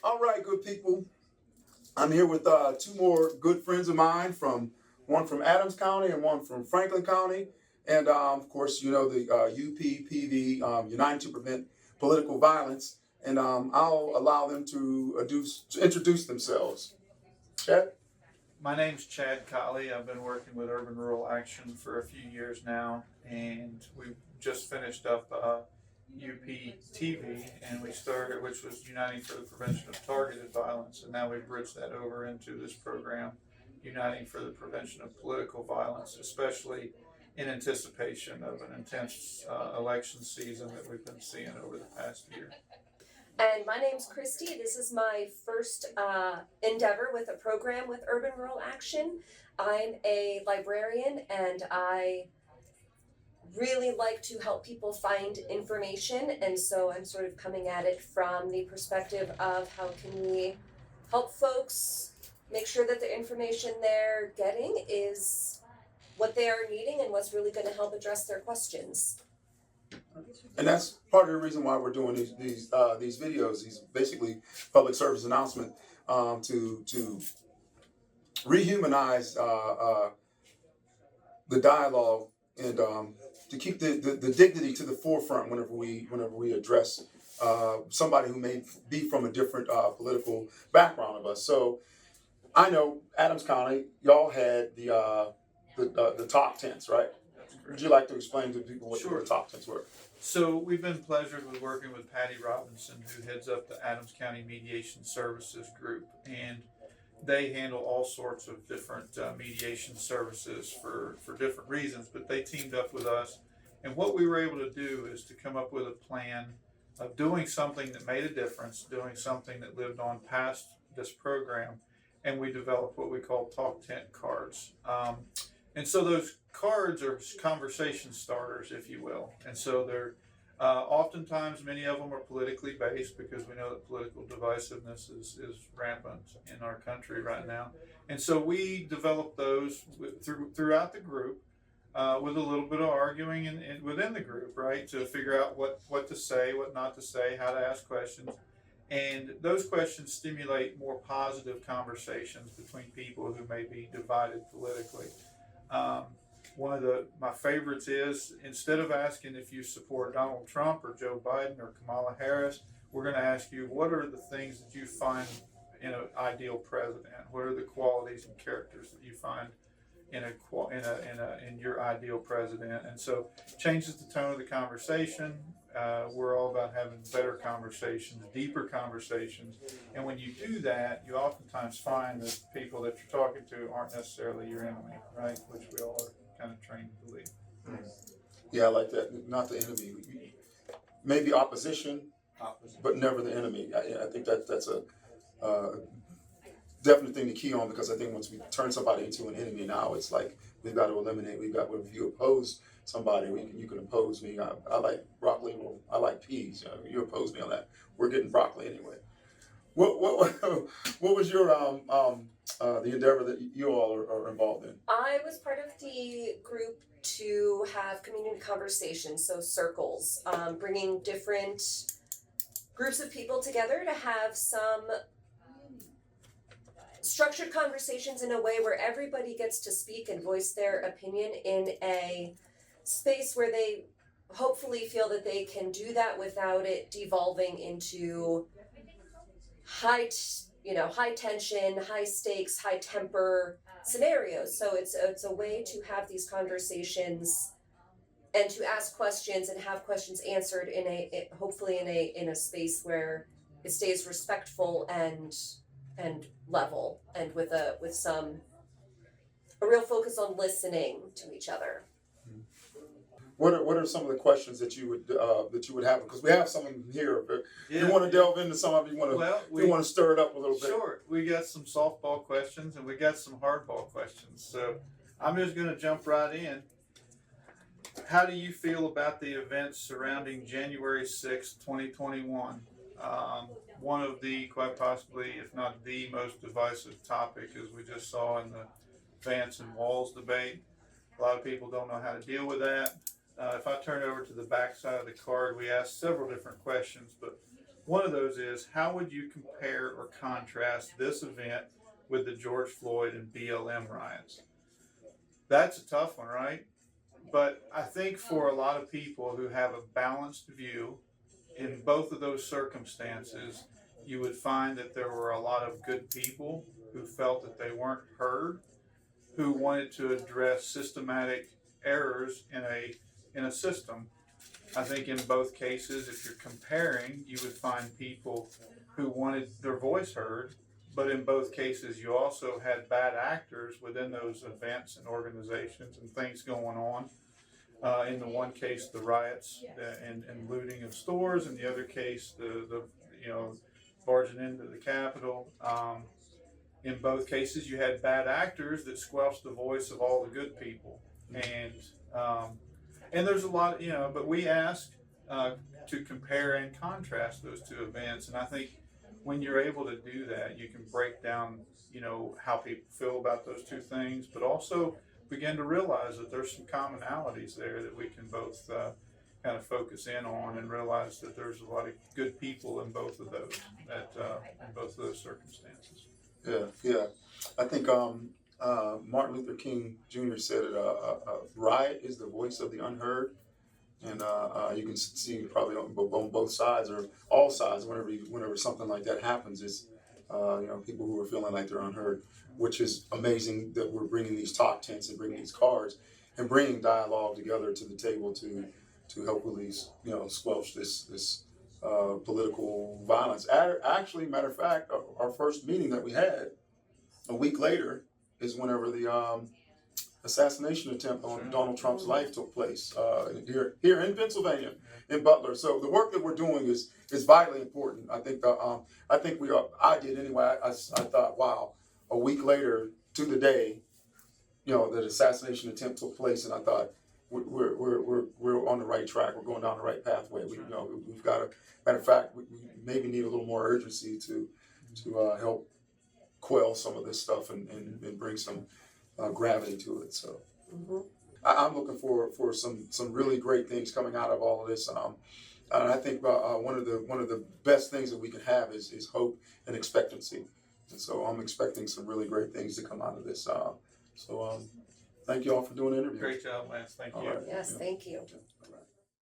All right, good people. I'm here with two more good friends of mine, from one from Adams County and one from Franklin County, and of course, you know the UPPV, Uniting to Prevent Political Violence. And I'll allow them to introduce themselves. Chad? My name's Chad Colley. I've been working with Urban Rural Action for a few years now, and we've just finished up UPTV, and we started, which was Uniting for the Prevention of Targeted Violence, and now we've bridged that over into this program, Uniting for the Prevention of Political Violence, especially in anticipation of an intense election season that we've been seeing over the past year. And my name's Christy. This is my first endeavor with a program with Urban Rural Action. I'm a librarian, and I really like to help people find information, and so I'm sort of coming at it from the perspective of how can we help folks make sure that the information they're getting is what they are needing and what's really going to help address their questions. And that's part of the reason why we're doing these videos, these basically public service announcements, to rehumanize the dialogue, and to keep the dignity to the forefront whenever we address somebody who may be from a different political background of us. So I know Adams County, y'all had the top tents, right? Would you like to explain to people what the top tents were? So we've been pleasured with working with Patty Robinson, who heads up the Adams County Mediation Services Group, and they handle all sorts of different mediation services for different reasons, but they teamed up with us, and what we were able to do is to come up with a plan of doing something that made a difference, doing something that lived on past this program, and we developed what we call Talk Tent cards. And so those cards are conversation starters, if you will. And so they're oftentimes, many of them are politically based, because we know that political divisiveness is rampant in our country right now. And so we developed those throughout the group, with a little bit of arguing within the group, right, to figure out what to say, what not to say, how to ask questions. And those questions stimulate more positive conversations between people who may be divided politically. One of my favorites is, instead of asking if you support Donald Trump or Joe Biden or Kamala Harris, we're going to ask you, what are the things that you find in an ideal president? What are the qualities and characters that you find in your ideal president? And so changes the tone of the conversation. We're all about having better conversations, deeper conversations, and when you do that, you oftentimes find that people that you're talking to aren't necessarily your enemy, right? Which we all are kind of trained to believe. Yeah, I like that. Not the enemy. Maybe opposition, but never the enemy. I think that's a definite thing to key on, because I think once we turn somebody into an enemy, now it's like we've got to eliminate. If you oppose somebody, you can oppose me. I like broccoli. Well, I like peas. You oppose me on that, we're getting broccoli anyway. What was your the endeavor that you all are involved in? I was part of the group to have community conversations, so circles, bringing different groups of people together to have some structured conversations in a way where everybody gets to speak and voice their opinion in a space where they hopefully feel that they can do that without it devolving into high tension, high stakes, high temper scenarios. So it's a way to have these conversations and to ask questions and have questions answered hopefully in a space where it stays respectful and level, and with a real focus on listening to each other. What are some of the questions that you would have? Because we have some here. You want to delve into some of it? You want to stir it up a little bit? Sure. We got some softball questions and we got some hardball questions. So I'm just going to jump right in. How do you feel about the events surrounding January 6th, 2021? One of the, quite possibly, if not the most divisive topic, as we just saw in the Vance and Walz debate. A lot of people don't know how to deal with that. If I turn over to the back side of the card, we asked several different questions, but One of those is, how would you compare or contrast this event with the George Floyd and BLM riots? That's a tough one, right? But I think for a lot of people who have a balanced view in both of those circumstances, you would find that there were a lot of good people who felt that they weren't heard, who wanted to address systematic errors in a system. I think in both cases, if you're comparing, you would find people who wanted their voice heard, but in both cases, you also had bad actors within those events and organizations and things going on. In the one case, the riots and looting of stores, in the other case, the barging into the Capitol. In both cases, you had bad actors that squelched the voice of all the good people, and there's a lot, but we ask to compare and contrast those two events, and I think when you're able to do that, you can break down, how people feel about those two things, but also begin to realize that there's some commonalities there that we can both kind of focus in on and realize that there's a lot of good people in both of those, in both of those circumstances. Yeah. I think Martin Luther King Jr. said it, a riot is the voice of the unheard. And you can see probably on both sides or all sides, whenever something like that happens, is people who are feeling like they're unheard, which is amazing that we're bringing these talk tents and bringing these cards and bringing dialogue together to the table to help release, squelch this political violence. Actually, matter of fact, our first meeting that we had a week later is whenever the assassination attempt on Donald Trump's life took place here in Pennsylvania, in Butler. So the work that we're doing is vitally important. I think I did anyway. I thought, wow, a week later to the day, the assassination attempt took place, and I thought we're on the right track. We're going down the right pathway. We've got matter of fact, we maybe need a little more urgency to help quell some of this stuff and bring some gravity to it. So I'm looking for some really great things coming out of all of this. And I think one of the best things that we can have is hope and expectancy. And so I'm expecting some really great things to come out of this. So thank you all for doing the interview. Great job, Lance. Thank you. All right. Yes, thank you.